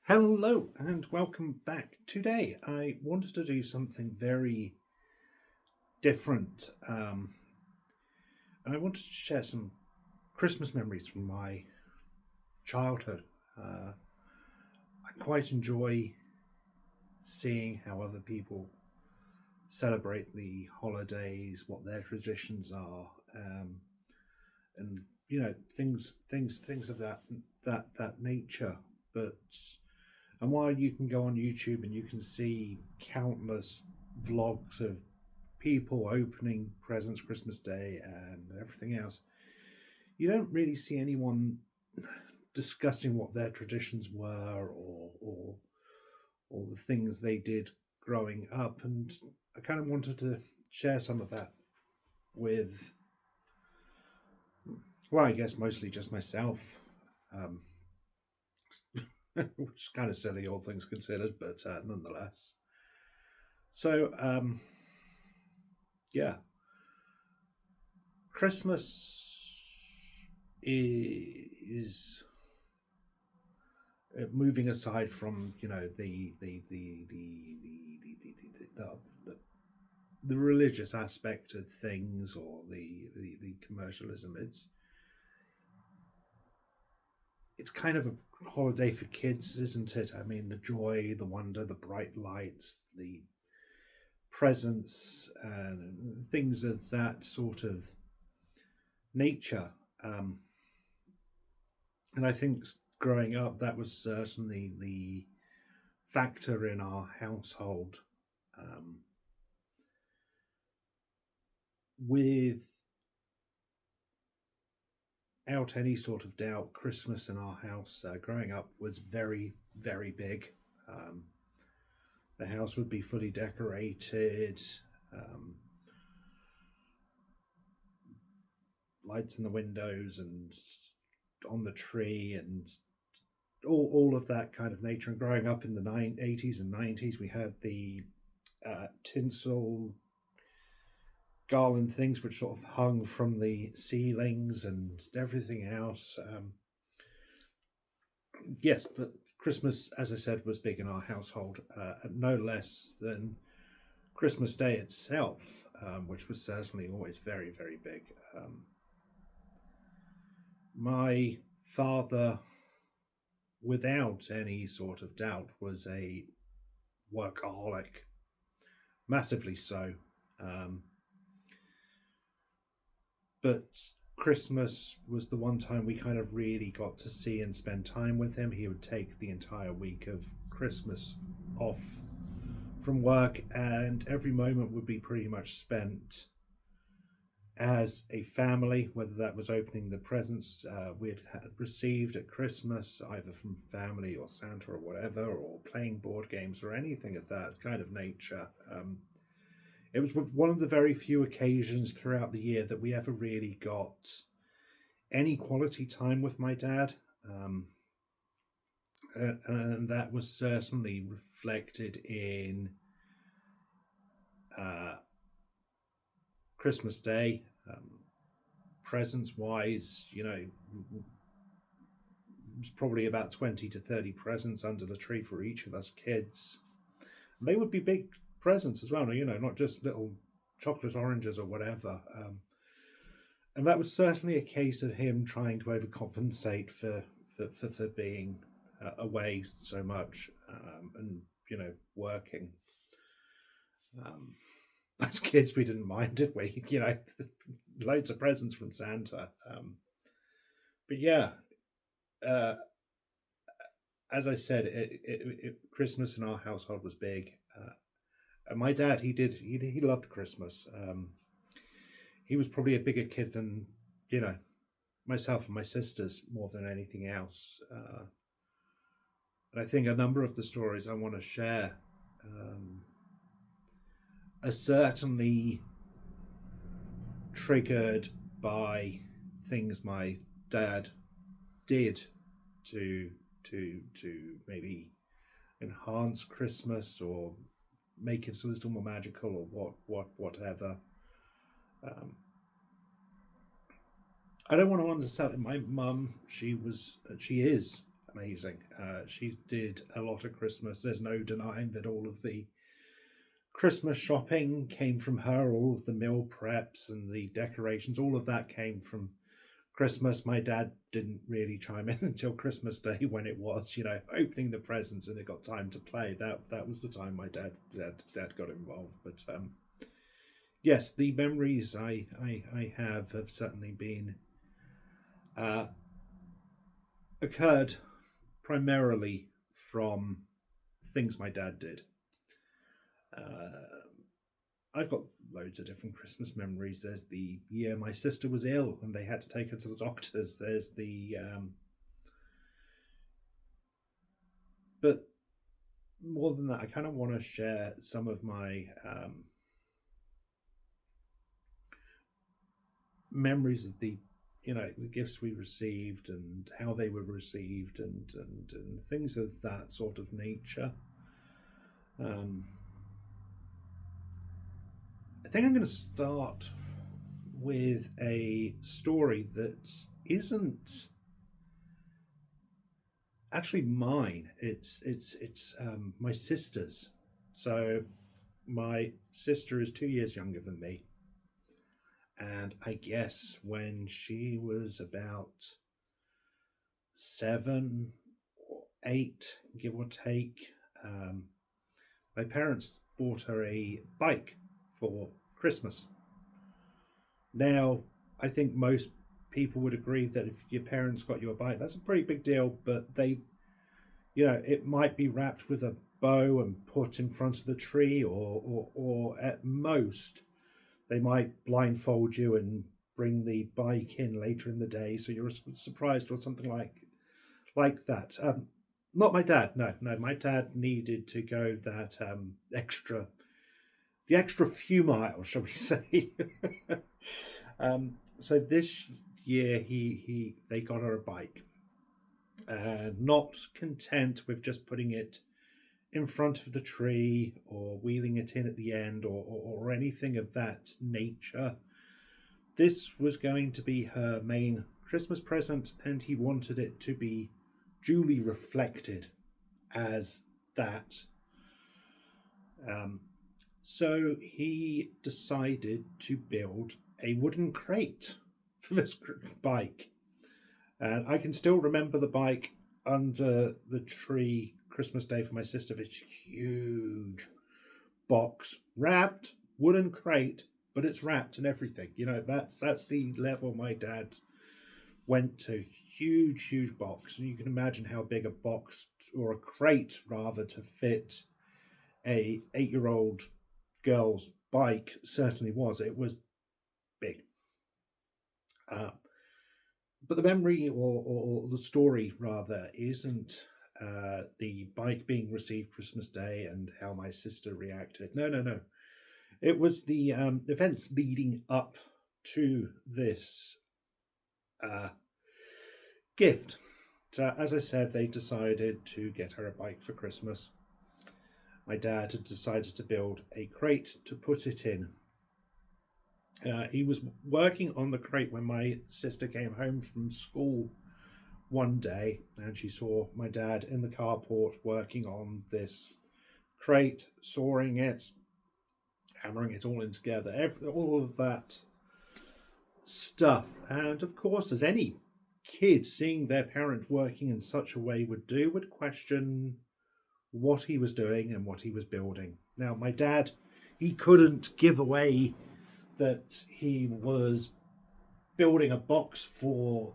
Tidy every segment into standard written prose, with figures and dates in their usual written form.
Hello and welcome back. Today I wanted to do something very different, and I wanted to share some Christmas memories from my childhood. Uh, I quite enjoy seeing how other people celebrate the holidays, what their traditions are, and things of that nature. But and while you can go on YouTube and you can see countless vlogs of people opening presents Christmas Day and everything else, you don't really see anyone discussing what their traditions were or the things they did growing up. And I kind of wanted to share some of that with, well, I guess mostly just myself, um, which is kind of silly, all things considered, but nonetheless. So, yeah, Christmas is moving aside from the religious aspect of things or the commercialism. It's kind of a holiday for kids, isn't it? I mean, the joy, the wonder, the bright lights, the presents, and things of that sort of nature. Um, and I think growing up, that was certainly the factor in our household. Um, Without any sort of doubt, Christmas in our house growing up was very, very big. Um, the house would be fully decorated, um, lights in the windows and on the tree, and all of that kind of nature. And growing up in the 80s and 90s, we had the tinsel garland things which sort of hung from the ceilings and everything else. Yes, but Christmas, as I said, was big in our household, no less than Christmas Day itself, which was certainly always very, very big. My father, without any sort of doubt, was a workaholic, massively so. Um, but Christmas was the one time we kind of really got to see and spend time with him. He would take the entire week of Christmas off from work, and every moment would be pretty much spent as a family, whether that was opening the presents we'd received at Christmas, either from family or Santa or whatever, or playing board games or anything of that kind of nature. It was one of the very few occasions throughout the year that we ever really got any quality time with my dad. And that was certainly reflected in uh, Christmas Day. Presents wise, was probably about 20 to 30 presents under the tree for each of us kids. And they would be big presents as well, not just little chocolate oranges or whatever. And that was certainly a case of him trying to overcompensate for being away so much, and working. Um, as kids, we didn't mind, did we? Loads of presents from Santa. But yeah, uh, as I said, Christmas in our household was big. And my dad, he loved Christmas. He was probably a bigger kid than myself and my sisters more than anything else. And I think a number of the stories I want to share are certainly triggered by things my dad did to maybe enhance Christmas or make it a little more magical or whatever. I don't want to undersell it. My mum, she is amazing. She did a lot of Christmas. There's no denying that all of the Christmas shopping came from her, all of the meal preps and the decorations, all of that came from Christmas. My dad didn't really chime in until Christmas Day, when it was, opening the presents and it got time to play. That was the time my dad got involved. But yes, the memories I have certainly been occurred primarily from things my dad did. I've got loads of different Christmas memories. There's the year my sister was ill and they had to take her to the doctors. There's the but more than that, I kind of want to share some of my memories of the gifts we received and how they were received, and things of that sort of nature. I think I'm going to start with a story that isn't actually mine. It's my sister's. So my sister is 2 years younger than me, and I guess when she was about 7 or 8, give or take, my parents bought her a bike for Christmas. Now, I think most people would agree that if your parents got you a bike, that's a pretty big deal, but they, it might be wrapped with a bow and put in front of the tree, or at most, they might blindfold you and bring the bike in later in the day, so you're surprised, or something like that. Not my dad. No. My dad needed to go that the extra few miles, shall we say? So this year they got her a bike, and not content with just putting it in front of the tree or wheeling it in at the end, or anything of that nature. This was going to be her main Christmas present, and he wanted it to be duly reflected as that. So he decided to build a wooden crate for this bike. And I can still remember the bike under the tree Christmas Day for my sister. This huge box, wrapped, wooden crate, but it's wrapped and everything. That's the level my dad went to. Huge box. And you can imagine how big a box, or a crate rather, to fit a 8-year-old girl's bike certainly was. It was big. But the memory, or the story rather, isn't the bike being received Christmas Day and how my sister reacted. No. It was the events leading up to this gift. So, as I said, they decided to get her a bike for Christmas. My dad had decided to build a crate to put it in. He was working on the crate when my sister came home from school one day, and she saw my dad in the carport working on this crate, sawing it, hammering it all in together, all of that stuff. And of course, as any kid seeing their parent working in such a way would question what he was doing and what he was building. Now, my dad, he couldn't give away that he was building a box for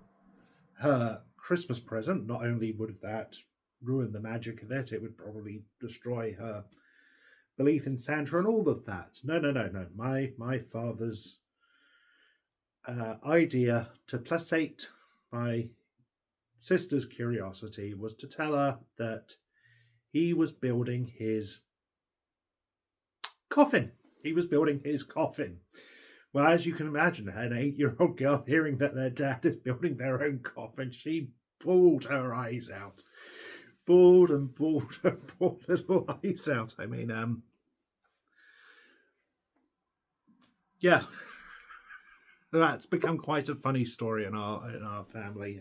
her Christmas present. Not only would that ruin the magic of it, it would probably destroy her belief in Santa and all of that. No. My father's idea to placate my sister's curiosity was to tell her that he was building his coffin. Well, as you can imagine, an 8-year-old girl hearing that their dad is building their own coffin, she bawled her eyes out. Bawled her poor little eyes out. I mean, yeah, that's become quite a funny story in our family.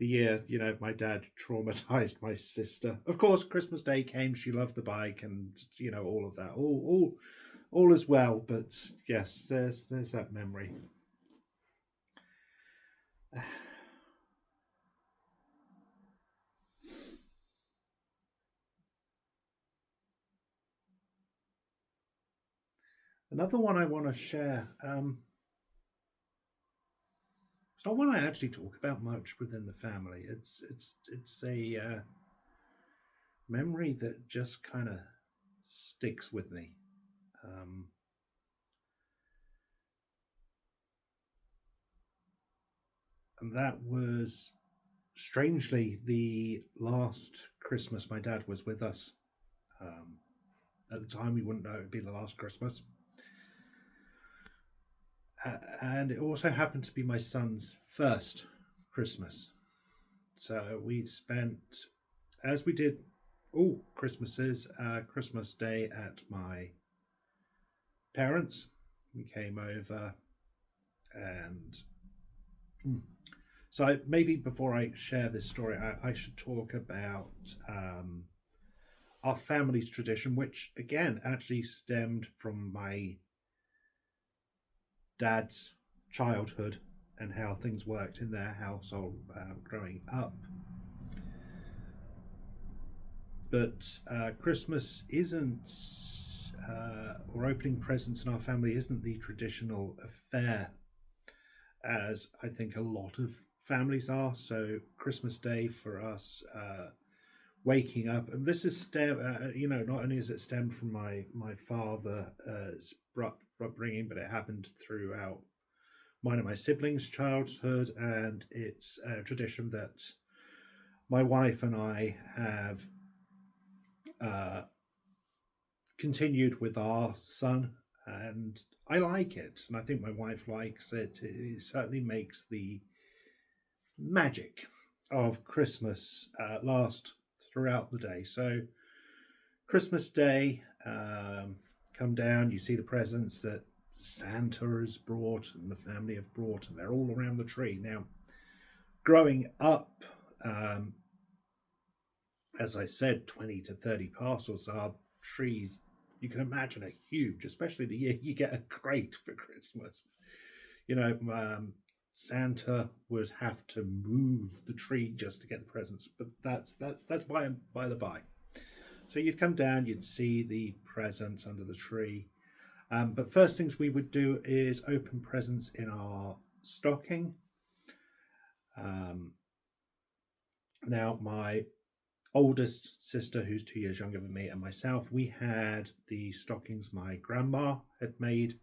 the year, my dad traumatized my sister. Of course, Christmas Day came. She loved the bike, and all of that. All is well. But yes, there's that memory. Another one I want to share. It's not one I actually talk about much within the family. It's a memory that just kind of sticks with me. Um, and that was strangely the last Christmas my dad was with us. Um, at the time, we wouldn't know it would be the last Christmas. And it also happened to be my son's first Christmas. So we spent, as we did all Christmases, Christmas Day at my parents. We came over and so maybe before I share this story, I should talk about our family's tradition, which again actually stemmed from my dad's childhood and how things worked in their household growing up. But Christmas isn't, or opening presents in our family isn't the traditional affair as I think a lot of families are. So Christmas Day for us, waking up, and this is not only is it stemmed from my father's upbringing, but it happened throughout mine and my siblings' childhood, and it's a tradition that my wife and I have continued with our son, and I like it, and I think my wife likes it. It certainly makes the magic of Christmas last throughout the day. So, Christmas Day, come down, you see the presents that Santa has brought and the family have brought, and they're all around the tree. Now, growing up, as I said, 20 to 30 parcels are trees. You can imagine are huge, especially the year you get a crate for Christmas. Santa would have to move the tree just to get the presents, but that's by the by. So you'd come down, you'd see the presents under the tree. But first things we would do is open presents in our stocking. Now, my oldest sister, who's 2 years younger than me, and myself, we had the stockings my grandma had made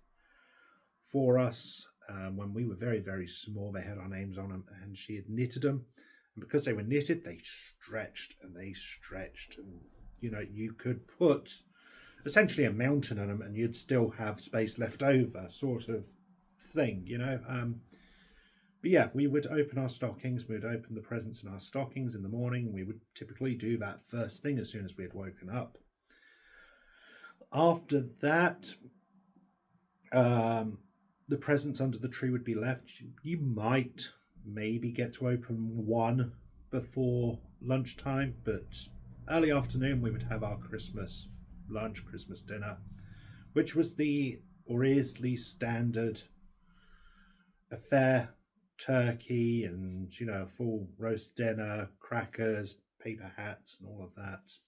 for us when we were very, very small. They had our names on them, and she had knitted them. And because they were knitted, they stretched and they stretched. And, you could put essentially a mountain on them and you'd still have space left over, sort of thing, But yeah, we would open our stockings. We would open the presents in our stockings in the morning. We would typically do that first thing as soon as we had woken up. After that, the presents under the tree would be left. You might maybe get to open one before lunchtime, but early afternoon we would have our Christmas lunch, Christmas dinner, which was is the standard affair. Turkey and full roast dinner, crackers, paper hats, and all of that.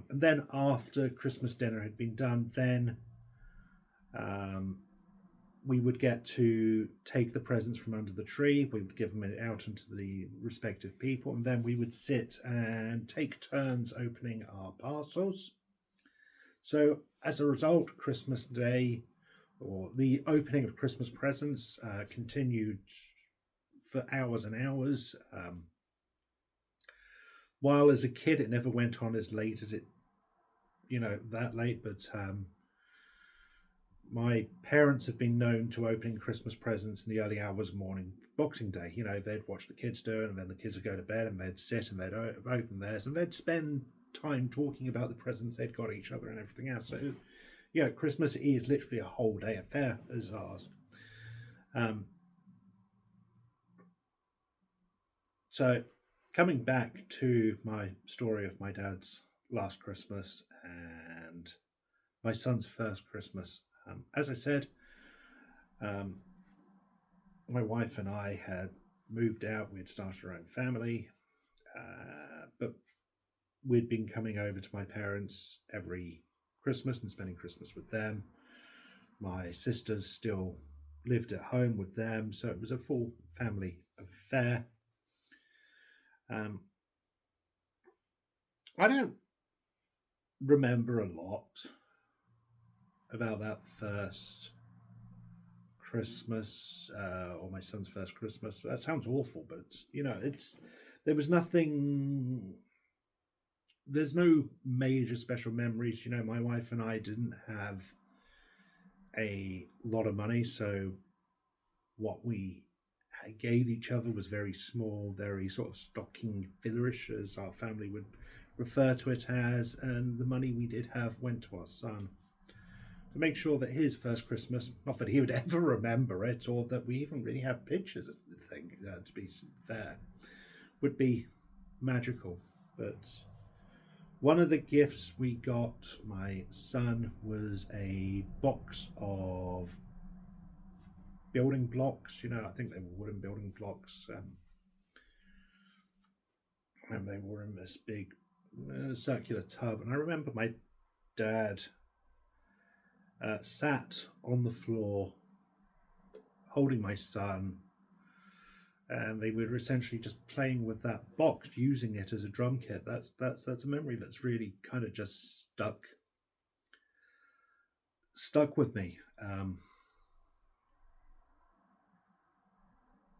And then after Christmas dinner had been done, then we would get to take the presents from under the tree. We would give them out into the respective people, and then we would sit and take turns opening our parcels. So as a result, Christmas Day, or the opening of Christmas presents, continued for hours and hours. While as a kid, it never went on as late as that late, but my parents have been known to opening Christmas presents in the early hours of morning, Boxing Day. They'd watch the kids do it, and then the kids would go to bed, and they'd sit and they'd open theirs, and they'd spend time talking about the presents they'd got each other and everything else. So, Christmas is literally a whole day affair as ours. So, coming back to my story of my dad's last Christmas and my son's first Christmas, as I said, um, my wife and I had moved out. We'd started our own family, but we'd been coming over to my parents every Christmas and spending Christmas with them. My sisters still lived at home with them, so it was a full family affair. Um, I don't remember a lot about that first Christmas or my son's first Christmas. That sounds awful, but there was nothing. There's no major special memories. My wife and I didn't have a lot of money, so what we gave each other was very small, very sort of stocking fillerish, as our family would refer to it as, and the money we did have went to our son to make sure that his first Christmas, not that he would ever remember it, or that we even really have pictures of the thing, to be fair, would be magical. But one of the gifts we got my son was a box of building blocks. I think they were wooden building blocks, and they were in this big circular tub. And I remember my dad sat on the floor holding my son, and they were essentially just playing with that box, using it as a drum kit. That's a memory that's really kind of just stuck with me.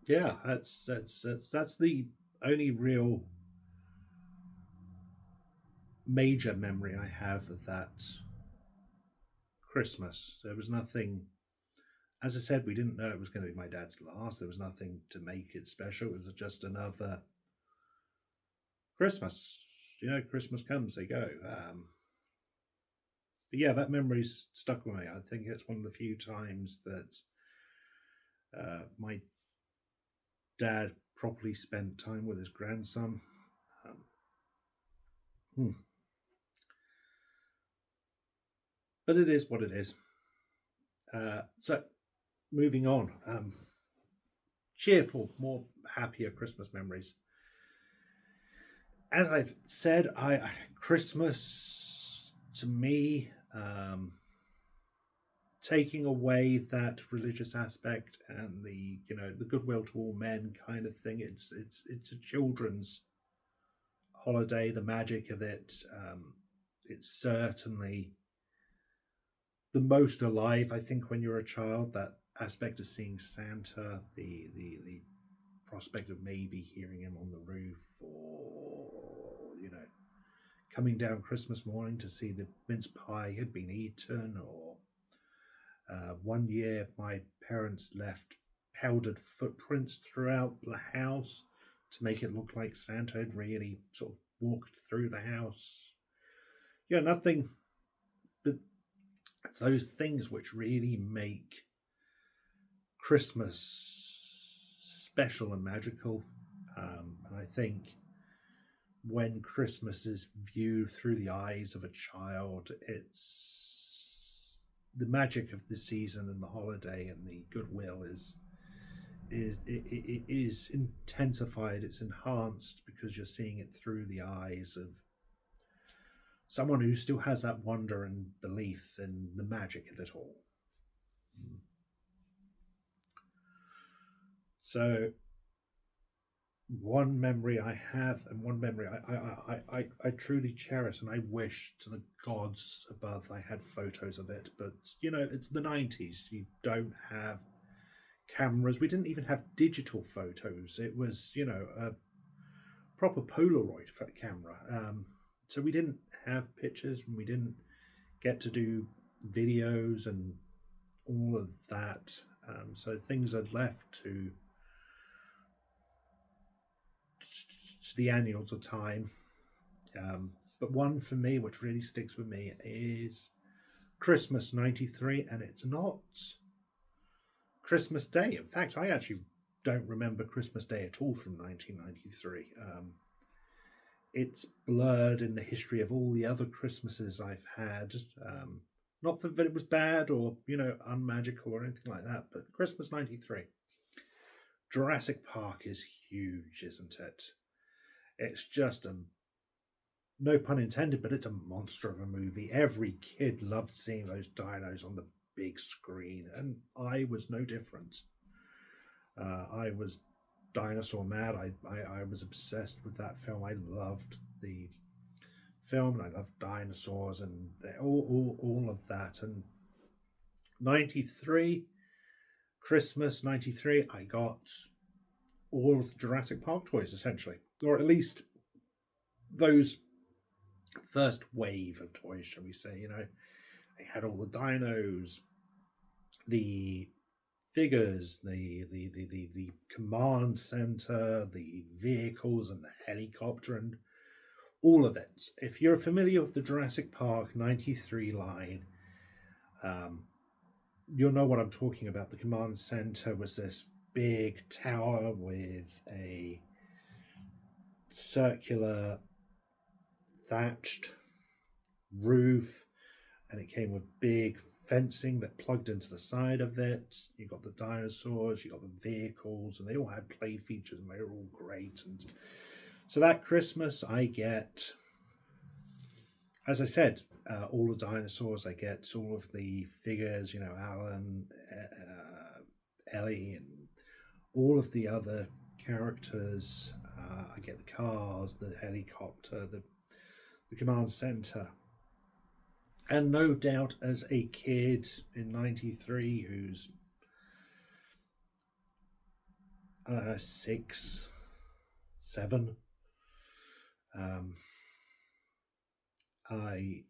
Yeah, that's the only real major memory I have of that Christmas. There was nothing, as I said, we didn't know it was going to be my dad's last. There was nothing to make it special. It was just another Christmas. Christmas comes, they go. But yeah, that memory's stuck with me. I think it's one of the few times that my dad properly spent time with his grandson. But it is what it is. So, moving on. Cheerful, more happier Christmas memories. As I've said, Christmas to me, taking away that religious aspect and the goodwill to all men kind of thing. It's a children's holiday. The magic of it. It's certainly the most alive, I think, when you're a child. That aspect of seeing Santa, the prospect of maybe hearing him on the roof, or coming down Christmas morning to see the mince pie had been eaten, or one year my parents left powdered footprints throughout the house to make it look like Santa had really sort of walked through the house. Nothing but those things which really make Christmas special and magical. And I think when Christmas is viewed through the eyes of a child, it's the magic of the season and the holiday and the goodwill is intensified. It's enhanced because you're seeing it through the eyes of someone who still has that wonder and belief in the magic of it all. So one memory I have, and one memory I truly cherish, and I wish to the gods above I had photos of it. But it's the 90s. You don't have cameras. We didn't even have digital photos. It was a proper Polaroid camera. So we didn't have pictures, and we didn't get to do videos and all of that. So things are left to the annuals of time. But one for me, which really sticks with me, is Christmas '93, and it's not Christmas Day. In fact, I actually don't remember Christmas Day at all from 1993. It's blurred in the history of all the other Christmases I've had. Not that it was bad or, unmagical or anything like that, but Christmas 93. Jurassic Park is huge, isn't it? It's just no pun intended, but it's a monster of a movie. Every kid loved seeing those dinos on the big screen, and I was no different. I was dinosaur mad. I was obsessed with that film. I loved the film, and I loved dinosaurs and all of that. And 93, Christmas 93, I got all of the Jurassic Park toys, essentially. Or at least those first wave of toys, shall we say. They had all the dinos, the figures, the command center, the vehicles, and the helicopter, and all of it. If you're familiar with the Jurassic Park 93 line, you'll know what I'm talking about. The command center was this big tower with a circular thatched roof, and it came with big fencing that plugged into the side of it. You got the dinosaurs, you got the vehicles, and they all had play features, and they were all great. And so that Christmas, I get, as I said, all the dinosaurs. I get all of the figures, Alan, Ellie, and all of the other characters. I get the cars, the helicopter, the command center. And no doubt, as a kid in 93 who's 6, 7, I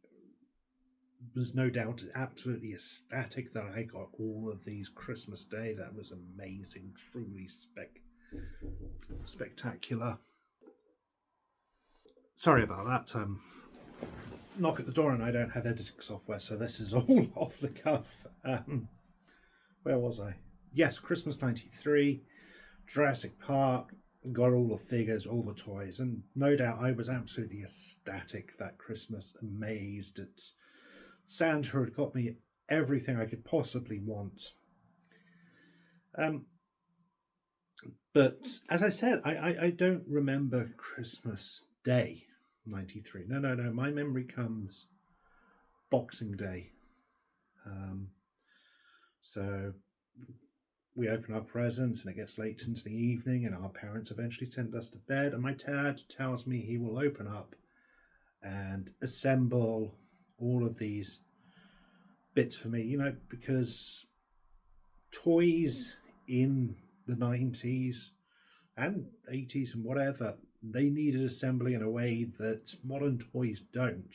was no doubt absolutely ecstatic that I got all of these Christmas Day. That was amazing, truly spectacular. Sorry about that. Knock at the door, and I don't have editing software, so this is all off the cuff. Where was I? Yes, Christmas 93, Jurassic Park, got all the figures, all the toys, and no doubt I was absolutely ecstatic that Christmas, amazed at Santa had got me everything I could possibly want. But as I said, I don't remember Christmas Day 93. No. My memory comes Boxing Day. So we open our presents and it gets late into the evening, and our parents eventually send us to bed, and my dad tells me he will open up and assemble all of these bits for me, because toys in the 90s and 80s and whatever, they needed assembly in a way that modern toys don't.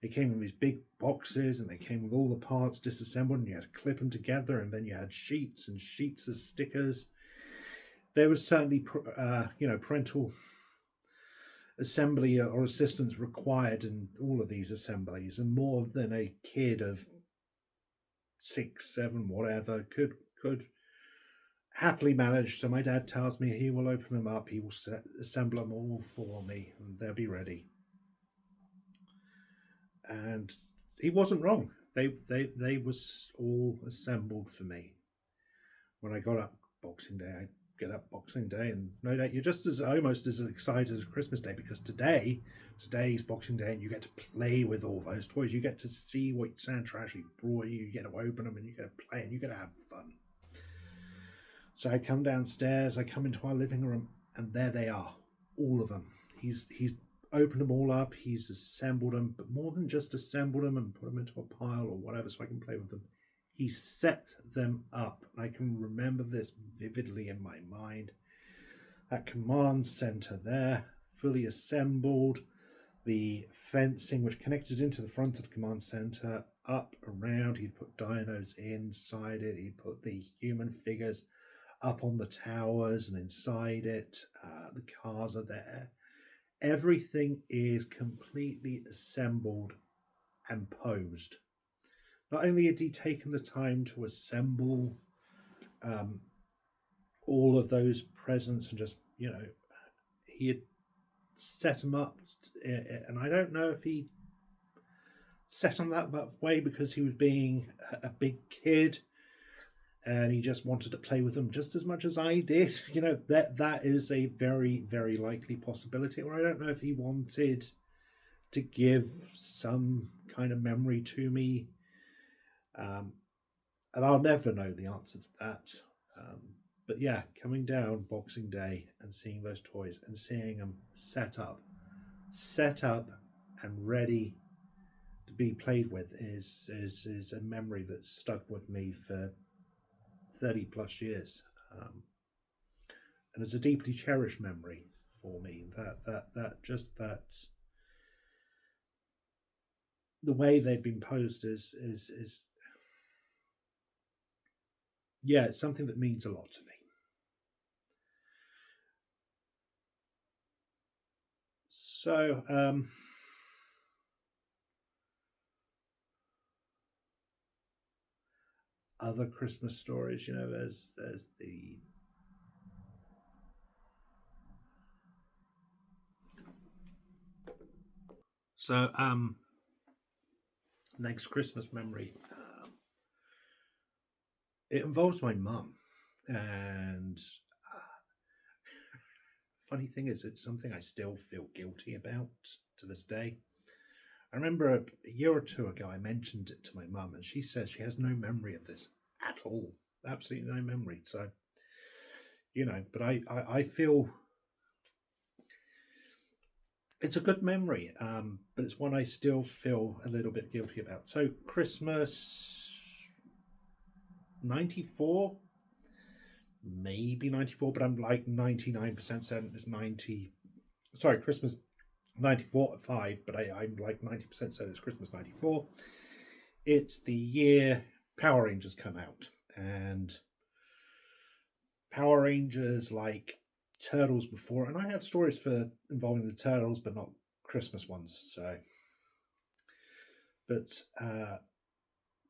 They came in these big boxes, and they came with all the parts disassembled, and you had to clip them together, and then you had sheets and sheets of stickers. There was certainly parental assembly or assistance required in all of these assemblies, and more than a kid of 6, 7, whatever could happily manage. So my dad tells me he will open them up, he will assemble them all for me, and they'll be ready. And he wasn't wrong. They was all assembled for me. When I got up Boxing Day, I get up Boxing Day, and no doubt you're just almost as excited as Christmas Day, because today's Boxing Day, and you get to play with all those toys. You get to see what Santa actually brought you. You get to open them, and you get to play, and you get to have fun. So I come downstairs, I come into our living room, and there they are, all of them. He's opened them all up, he's assembled them, but more than just assembled them and put them into a pile or whatever so I can play with them, he set them up. And I can remember this vividly in my mind. That command center there, fully assembled, the fencing which connected into the front of the command center, up, around, he'd put dinos inside it, he'd put the human figures up on the towers and inside it, the cars are there. Everything is completely assembled and posed. Not only had he taken the time to assemble all of those presents and just, he had set them up. And I don't know if he set them that way because he was being a big kid and he just wanted to play with them just as much as I did. That is a very, very likely possibility. Or I don't know if he wanted to give some kind of memory to me. And I'll never know the answer to that. But yeah, coming down Boxing Day and seeing those toys and seeing them set up and ready to be played with is a memory that's stuck with me for 30 plus years. And it's a deeply cherished memory for me. That the way they've been posed is yeah, it's something that means a lot to me. So other Christmas stories, there's the next Christmas memory. It involves my mum, and funny thing is, it's something I still feel guilty about to this day. I remember a year or two ago, I mentioned it to my mum, and she says she has no memory of this at all. Absolutely no memory. So, but I feel it's a good memory, but it's one I still feel a little bit guilty about. So, Christmas 94, maybe 94, but I'm like 99% certain it's 90. Sorry, Christmas 94 at 5, but I'm like 90% certain it's Christmas 94. It's the year Power Rangers come out, and Power Rangers like Turtles before, and I have stories for involving the Turtles, but not Christmas ones. So, but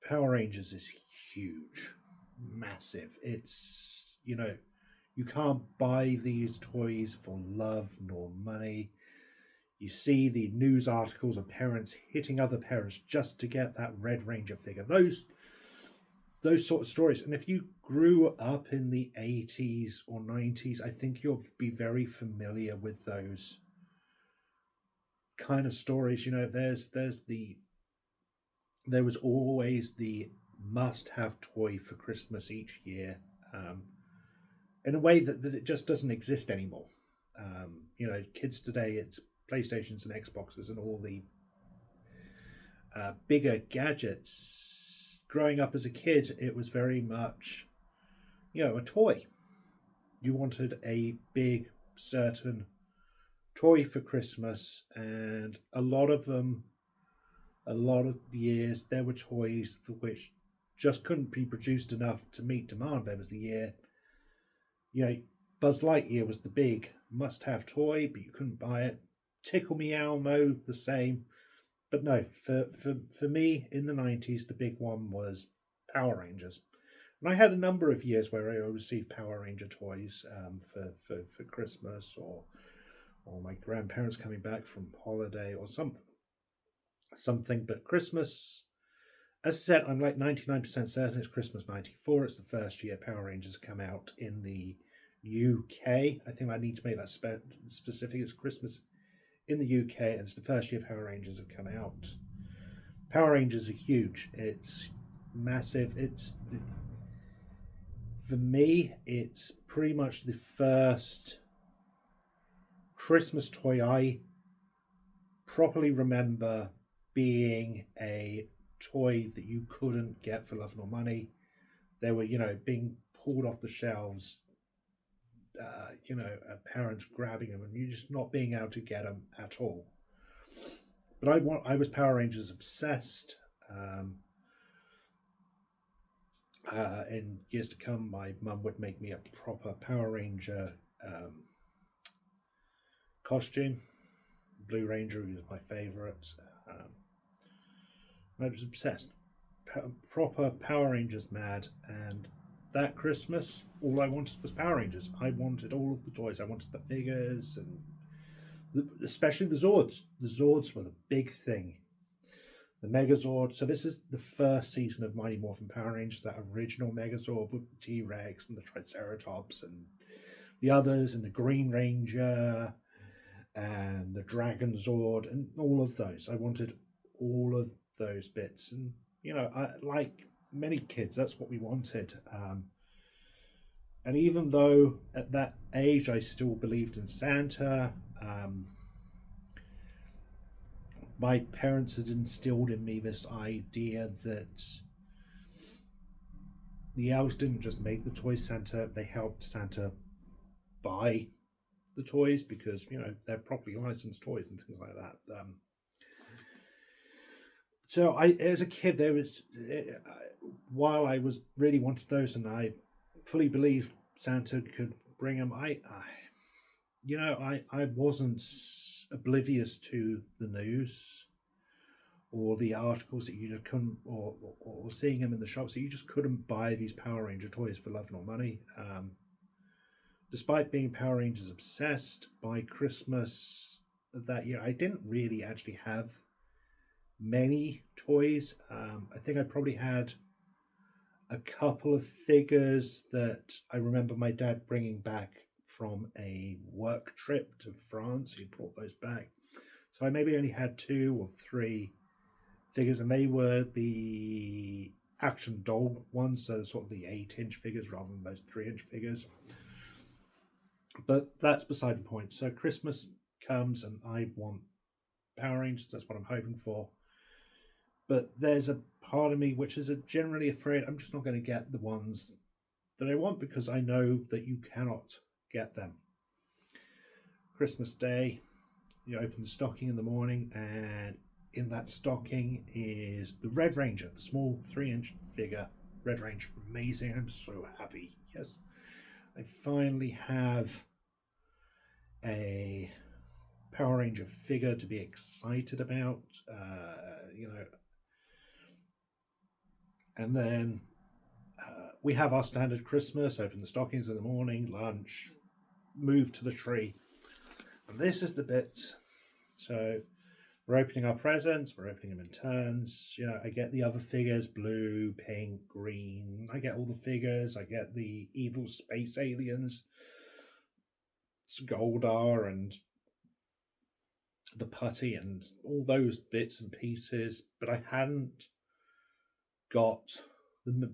Power Rangers is huge, massive. It's you can't buy these toys for love nor money. You see the news articles of parents hitting other parents just to get that Red Ranger figure. Those sort of stories. And if you grew up in the 80s or 90s, I think you'll be very familiar with those kind of stories. There was always the must-have toy for Christmas each year, in a way that it just doesn't exist anymore. Kids today, it's PlayStations and Xboxes and all the bigger gadgets. Growing up as a kid, it was very much, a toy. You wanted a big, certain toy for Christmas, and a lot of the years, there were toys which just couldn't be produced enough to meet demand. There was the year, Buzz Lightyear was the big must-have toy, but you couldn't buy it. Tickle Me Elmo, the same. But no, for me, in the 90s, the big one was Power Rangers. And I had a number of years where I received Power Ranger toys for Christmas, or my grandparents coming back from holiday or something. But Christmas, as I said, I'm like 99% certain it's Christmas 94. It's the first year Power Rangers come out in the UK. I think I need to make that specific. It's Christmas in the UK, and it's the first year Power Rangers have come out. Power Rangers are huge. It's massive. For me, it's pretty much the first Christmas toy I properly remember being a toy that you couldn't get for love nor money. They were, being pulled off the shelves, parents grabbing them, and you just not being able to get them at all. But I was Power Rangers obsessed. In years to come, my mum would make me a proper Power Ranger costume. Blue Ranger was my favourite. I was obsessed. Proper Power Rangers mad, and that Christmas, all I wanted was Power Rangers. I wanted all of the toys. I wanted the figures, and especially the Zords. The Zords were the big thing. The Megazord. So this is the first season of Mighty Morphin Power Rangers, that original Megazord with the T-Rex and the Triceratops and the others, and the Green Ranger and the Dragon Zord and all of those. I wanted all of those bits, and like many kids, that's what we wanted. And even though at that age I still believed in Santa, my parents had instilled in me this idea that the elves didn't just make the toys Santa, they helped Santa buy the toys, because they're properly licensed toys and things like that. So as a kid, there was while I was really wanted those, and I fully believed Santa could bring them. I wasn't oblivious to the news or the articles that you just couldn't, or seeing them in the shops, that you just couldn't buy these Power Ranger toys for love nor money. Despite being Power Rangers obsessed, by Christmas that year, I didn't really actually have many toys. I think I probably had a couple of figures that I remember my dad bringing back from a work trip to France. He brought those back. So I maybe only had 2 or 3 figures, and they were the action doll ones, so sort of the 8-inch figures rather than those 3-inch figures. But that's beside the point. So Christmas comes and I want Power Rangers. That's what I'm hoping for. But there's a part of me which is generally afraid I'm just not going to get the ones that I want, because I know that you cannot get them. Christmas Day, you open the stocking in the morning, and in that stocking is the Red Ranger, the small 3-inch figure. Red Ranger, amazing. I'm so happy. Yes, I finally have a Power Ranger figure to be excited about. And then we have our standard Christmas, open the stockings in the morning, lunch, move to the tree. And this is the bit. So we're opening our presents, we're opening them in turns. I get the other figures, blue, pink, green. I get all the figures. I get the evil space aliens, Goldar and the putty and all those bits and pieces. But I hadn't got the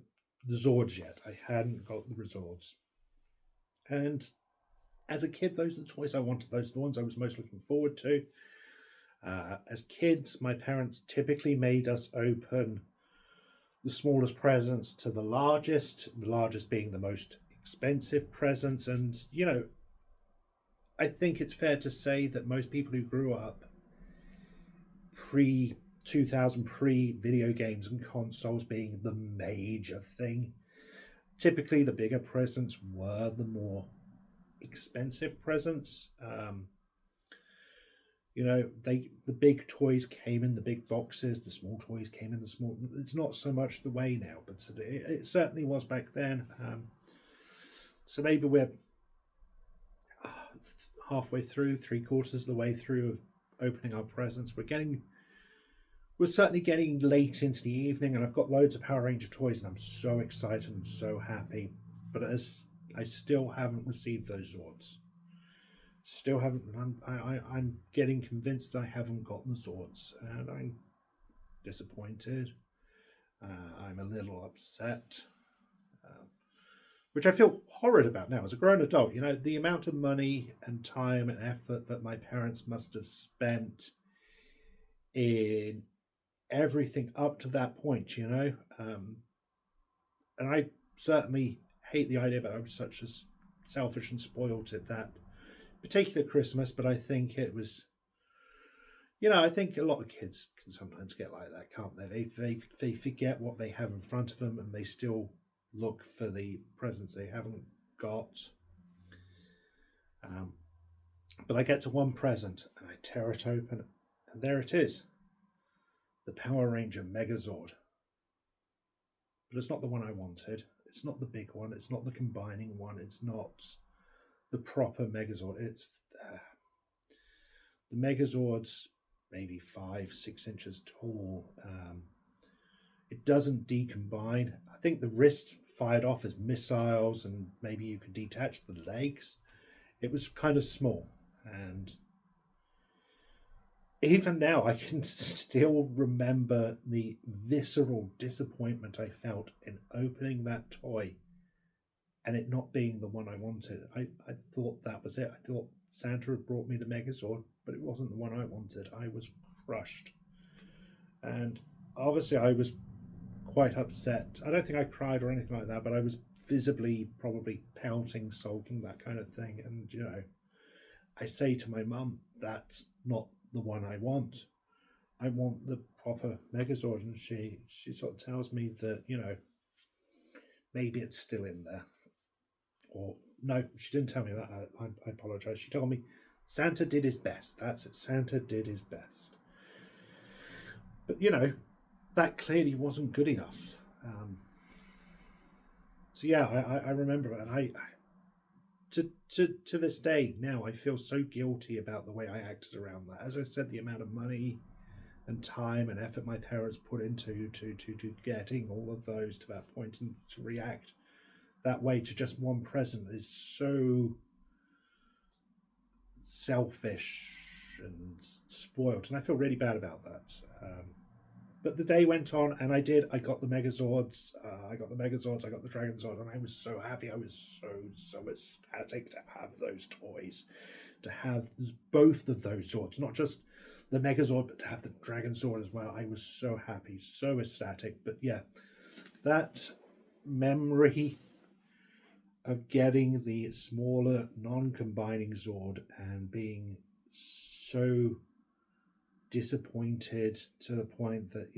Zords yet. I hadn't got the Zords. And as a kid, those are the toys I wanted. Those are the ones I was most looking forward to. As kids, my parents typically made us open the smallest presents to the largest being the most expensive presents. And, I think it's fair to say that most people who grew up pre-2000, pre-video games and consoles being the major thing, typically the bigger presents were the more expensive presents. The big toys came in the big boxes, the small toys came in the small. It's not so much the way now, but it certainly was back then. So maybe we're halfway through, 3/4 of the way through of opening our presents. We're certainly getting late into the evening, and I've got loads of Power Ranger toys, and I'm so excited and so happy. But I still haven't received those Zords. Still haven't. I'm getting convinced that I haven't gotten the Zords, and I'm disappointed. I'm a little upset, which I feel horrid about now as a grown adult. The amount of money and time and effort that my parents must have spent in everything up to that point, and I certainly hate the idea that I was such a selfish and spoiled at that particular Christmas, but I think it was, I think a lot of kids can sometimes get like that, can't they? They forget what they have in front of them, and they still look for the presents they haven't got. But I get to one present, and I tear it open, and there it is. The Power Ranger Megazord. But it's not the one I wanted. It's not the big one. It's not the combining one. It's not the proper Megazord. It's the Megazord's maybe 5-6 inches tall. It doesn't decombine. I think the wrists fired off as missiles, and maybe you could detach the legs. It was kind of small, and even now I can still remember the visceral disappointment I felt in opening that toy and it not being the one I wanted. I thought that was it. I thought Santa had brought me the Megazord, but it wasn't the one I wanted. I was crushed. And obviously I was quite upset. I don't think I cried or anything like that, but I was visibly probably pouting, sulking, that kind of thing. And, I say to my mum, that's not the one I want. I want the proper Megazord. And she sort of tells me that, maybe it's still in there. Or, no, she didn't tell me that. I apologise. She told me Santa did his best. That's it. Santa did his best. But, that clearly wasn't good enough. So yeah, I remember it, and I to this day now I feel so guilty about the way I acted around that. As I said, the amount of money and time and effort my parents put into to getting all of those to that point, and to react that way to just one present is so selfish and spoiled, and I feel really bad about that. But the day went on, and I got the Megazords. I got the Dragon Zord, and I was so happy. I was so ecstatic to have those toys, to have both of those Zords, not just the Megazord, but to have the Dragon Zord as well. I was so happy, so ecstatic. But yeah, that memory of getting the smaller, non-combining Zord and being so disappointed to the point that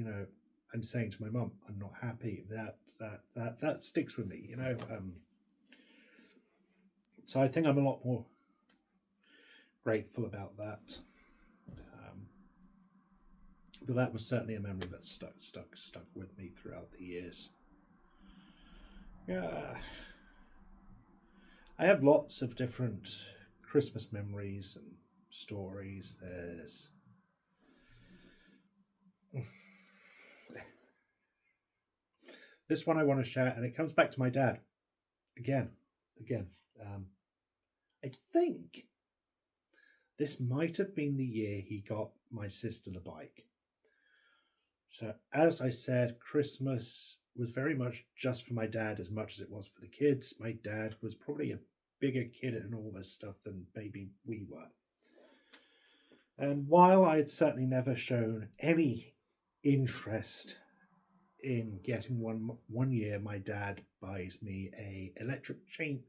I'm saying to my mum, I'm not happy. That sticks with me. So I think I'm a lot more grateful about that. But that was certainly a memory that stuck with me throughout the years. Yeah, I have lots of different Christmas memories and stories. There's this one I want to share, and it comes back to my dad again. I think this might have been the year he got my sister the bike. So, as I said, Christmas was very much just for my dad as much as it was for the kids. My dad was probably a bigger kid in all this stuff than maybe we were. And while I had certainly never shown any interest in getting one year, my dad buys me a electric train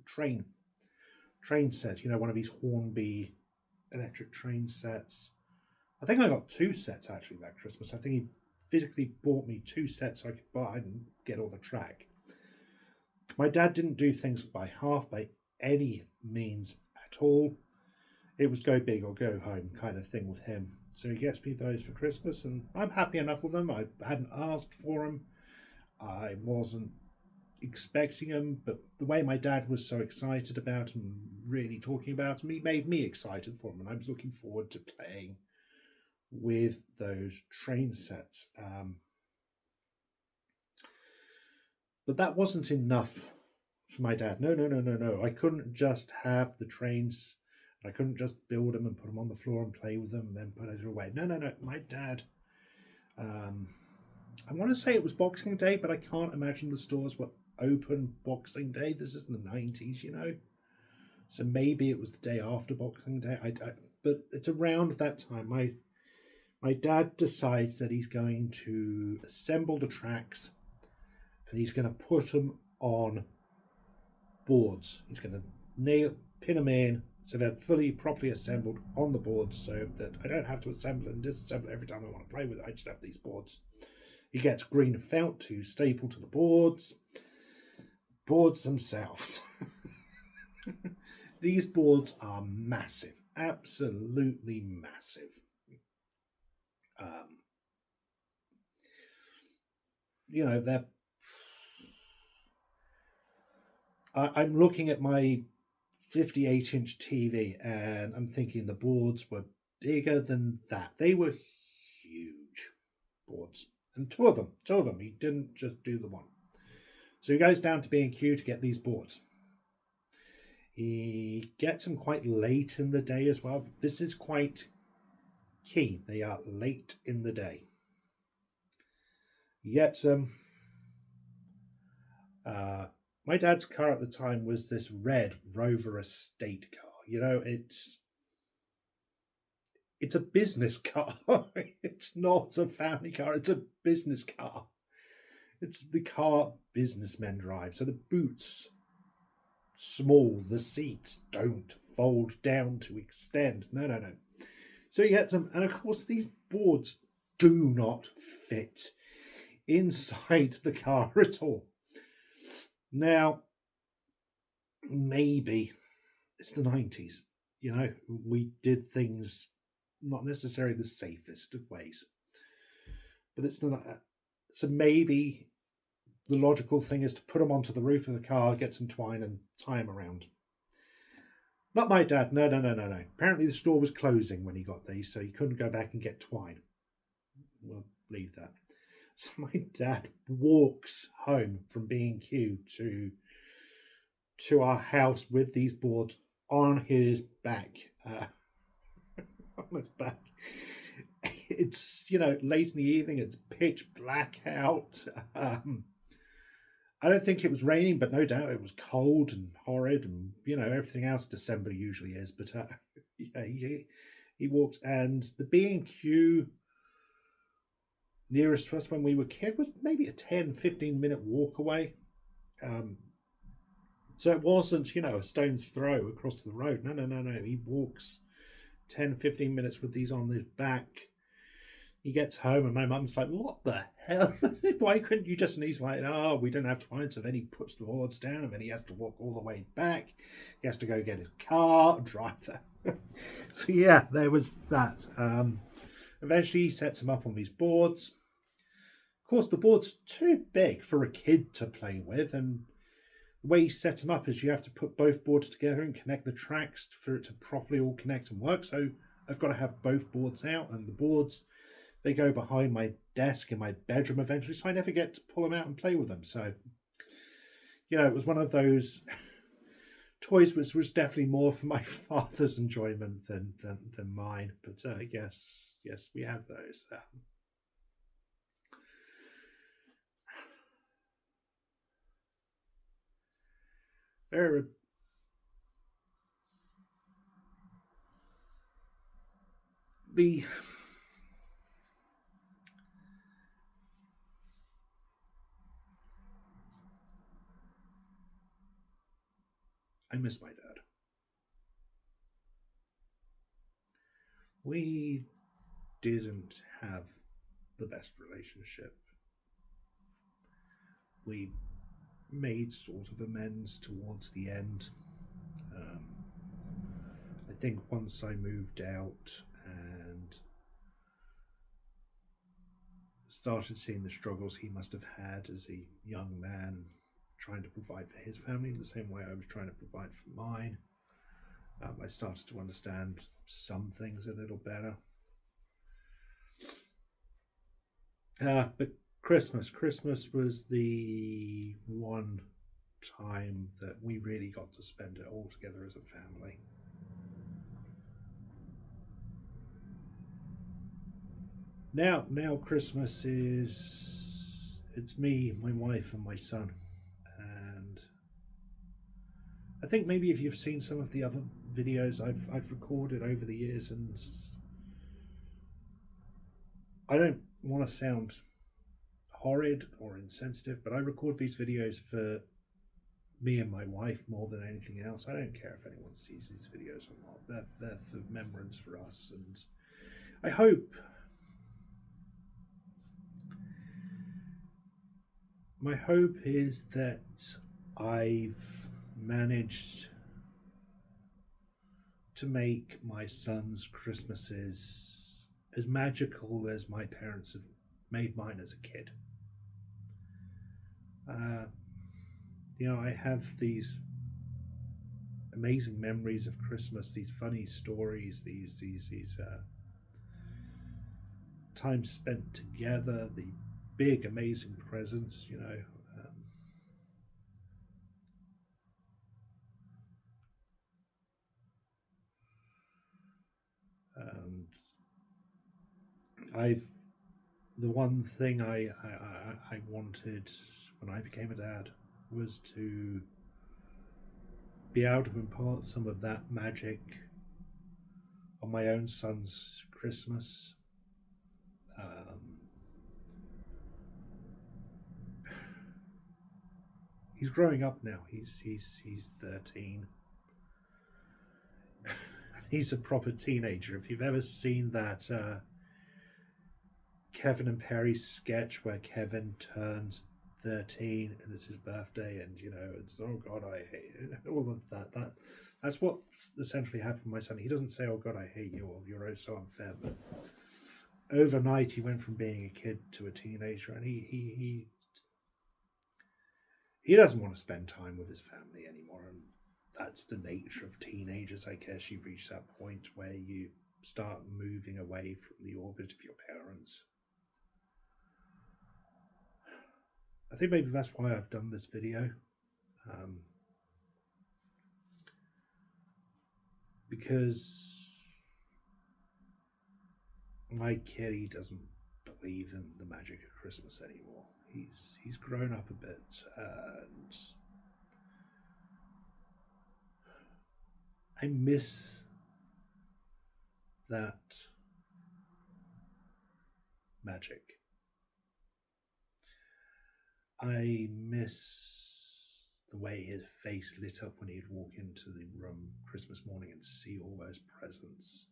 set. One of these Hornby electric train sets. I think I got 2 sets actually that Christmas. I think he physically bought me 2 sets so I could buy and get all the track. My dad didn't do things by half by any means at all. It was go big or go home kind of thing with him. So he gets me those for Christmas, and I'm happy enough with them. I hadn't asked for them. I wasn't expecting them, but the way my dad was so excited about them, really talking about them, he made me excited for them, and I was looking forward to playing with those train sets. But that wasn't enough for my dad. No. I couldn't just have the trains. I couldn't just build them and put them on the floor and play with them and then put it away. No. My dad, I want to say it was Boxing Day, but I can't imagine the stores were open Boxing Day. This is in the 90s, So maybe it was the day after Boxing Day. But it's around that time. My dad decides that he's going to assemble the tracks and he's going to put them on boards. He's going to pin them in so they're fully, properly assembled on the boards, so that I don't have to assemble and disassemble every time I want to play with it. I just have these boards. He gets green felt to staple to the boards. Boards themselves. These boards are massive, absolutely massive. They're I'm looking at my 58-inch TV and I'm thinking the boards were bigger than that. They were huge boards. And two of them. He didn't just do the one. So he goes down to B&Q to get these boards. He gets them quite late in the day as well. This is quite key. They are late in the day. He gets them. My dad's car at the time was this red Rover estate car. You know, it's a business car. It's not a family car. It's a business car. It's the car businessmen drive. So the boot's small. The seats don't fold down to extend. No. So he gets them. And of course, these boards do not fit inside the car at all. Now, maybe it's the 90s. You know, we did things not necessarily the safest of ways. But it's not. So maybe the logical thing is to put them onto the roof of the car, get some twine and tie them around. Not my dad. No. Apparently the store was closing when he got these, so he couldn't go back and get twine. We'll leave that. So my dad walks home from B&Q to our house with these boards on his back. On his back. It's, late in the evening. It's pitch black out. I don't think it was raining, but no doubt it was cold and horrid, and everything else December usually is. But yeah, he walked, and the B&Q nearest to us when we were kids was maybe a 10-15 minute walk away. So it wasn't, a stone's throw across the road. No. He walks 10-15 minutes with these on his back. He gets home and my mum's like, what the hell? Why couldn't you just? And he's like, oh, we don't have twine. So then he puts the boards down and then he has to walk all the way back. He has to go get his car, drive that. So yeah, there was that. Eventually he sets them up on these boards. Of course, the board's too big for a kid to play with, and the way he sets them up is you have to put both boards together and connect the tracks for it to properly all connect and work. So I've got to have both boards out, and the boards, they go behind my desk in my bedroom eventually, so I never get to pull them out and play with them. So, it was one of those toys which was definitely more for my father's enjoyment than mine. But yes, we have those. There are I miss my dad. We didn't have the best relationship. We made sort of amends towards the end. I think once I moved out and started seeing the struggles he must have had as a young man trying to provide for his family in the same way I was trying to provide for mine, I started to understand some things a little better. But Christmas was the one time that we really got to spend it all together as a family. Now Christmas it's me, my wife, and my son. And I think maybe if you've seen some of the other videos I've recorded over the years, and I don't want to sound horrid or insensitive, but I record these videos for me and my wife more than anything else. I don't care if anyone sees these videos or not. They're for remembrance for us, and I hope my hope is that I've managed to make my son's Christmases as magical as my parents have made mine as a kid. I have these amazing memories of Christmas, these funny stories, these time spent together, the big amazing presents, and I've the one thing I wanted when I became a dad was to be able to impart some of that magic on my own son's Christmas. Um, he's growing up now. He's 13. He's a proper teenager. If you've ever seen that Kevin and Perry sketch where Kevin turns 13 and it's his birthday, and it's, oh god, I hate it, all of that's what essentially happened with my son. He doesn't say, oh god, I hate you, or you're oh so unfair, but overnight he went from being a kid to a teenager, and he doesn't want to spend time with his family anymore. And that's the nature of teenagers, I guess. You reach that point where you start moving away from the orbit of your parents. I think maybe that's why I've done this video, because my kid, he doesn't believe in the magic of Christmas anymore. He's grown up a bit, and I miss that magic. I miss the way his face lit up when he'd walk into the room Christmas morning and see all those presents.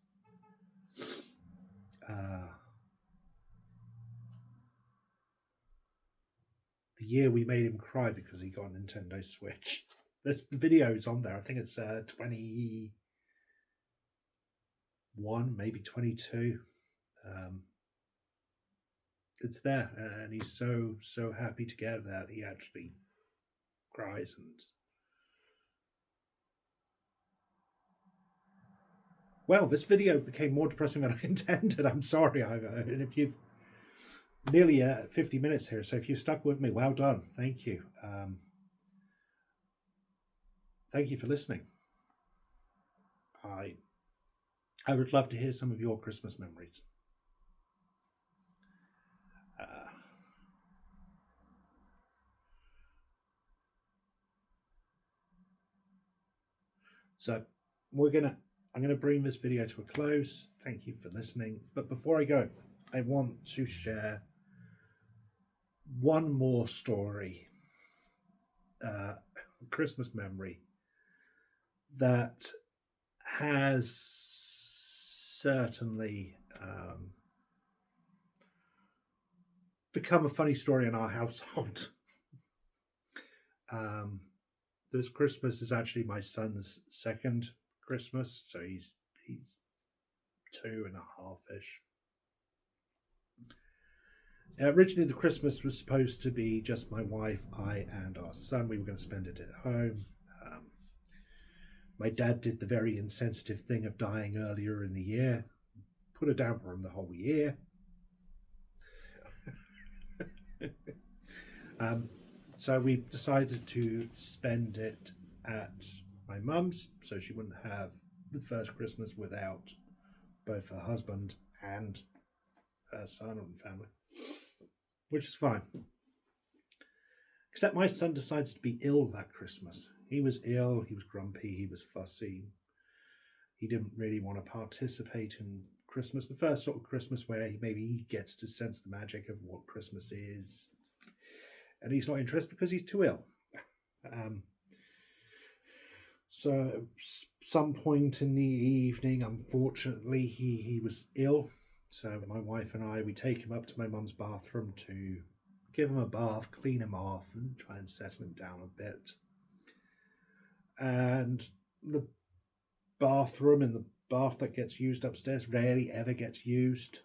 The year we made him cry because he got a Nintendo Switch. There's the videos on there. I think it's 21, maybe 22. It's there, and he's so happy to get that he actually cries. And well, this video became more depressing than I intended. I'm sorry. And if you've nearly 50 minutes here, so if you've stuck with me, well done. Thank you. Thank you for listening. I would love to hear some of your Christmas memories. So I'm gonna bring this video to a close. Thank you for listening. But before I go, I want to share one more story, Christmas memory, that has certainly become a funny story in our household. This Christmas is actually my son's second Christmas, so he's 2.5-ish. Originally, the Christmas was supposed to be just my wife, I, and our son. We were going to spend it at home. My dad did the very insensitive thing of dying earlier in the year, put a damper on the whole year. So we decided to spend it at my mum's, so she wouldn't have the first Christmas without both her husband and her son and family, which is fine. Except my son decided to be ill that Christmas. He was ill, he was grumpy, he was fussy. He didn't really want to participate in Christmas, the first sort of Christmas where maybe he gets to sense the magic of what Christmas is. And he's not interested because he's too ill. So some point in the evening, unfortunately, he was ill. So my wife and I, we take him up to my mum's bathroom to give him a bath, clean him off, and try and settle him down a bit. And the bathroom in the bath that gets used upstairs rarely ever gets used.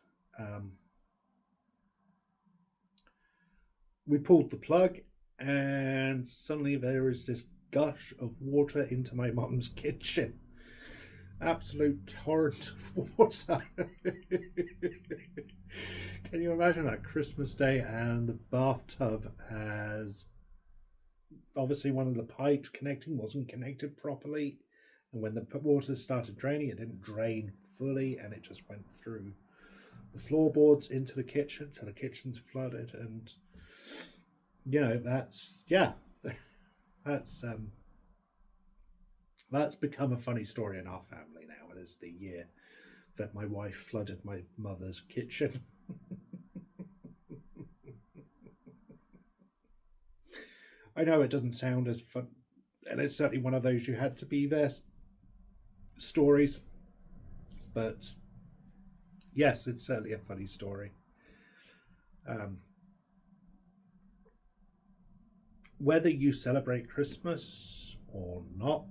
We pulled the plug, and suddenly there is this gush of water into my mum's kitchen. Absolute torrent of water. Can you imagine that Christmas Day and the bathtub has obviously one of the pipes connecting wasn't connected properly, and when the water started draining, it didn't drain fully, and it just went through the floorboards into the kitchen, so the kitchen's flooded. And that's become a funny story in our family now. As the year that my wife flooded my mother's kitchen. I know it doesn't sound as fun, and it's certainly one of those you had to be there stories, but yes, it's certainly a funny story. Whether you celebrate Christmas or not,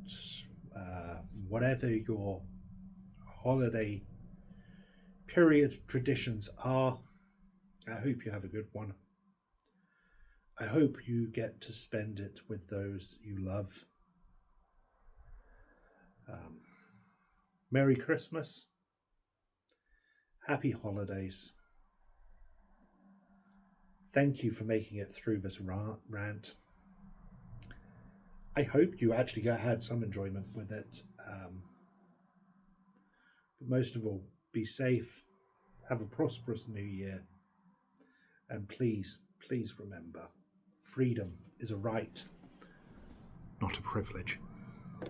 whatever your holiday period traditions are, I hope you have a good one. I hope you get to spend it with those you love. Merry Christmas. Happy holidays. Thank you for making it through this rant. I hope you actually had some enjoyment with it. But most of all, be safe. Have a prosperous new year. And please remember, freedom is a right, not a privilege.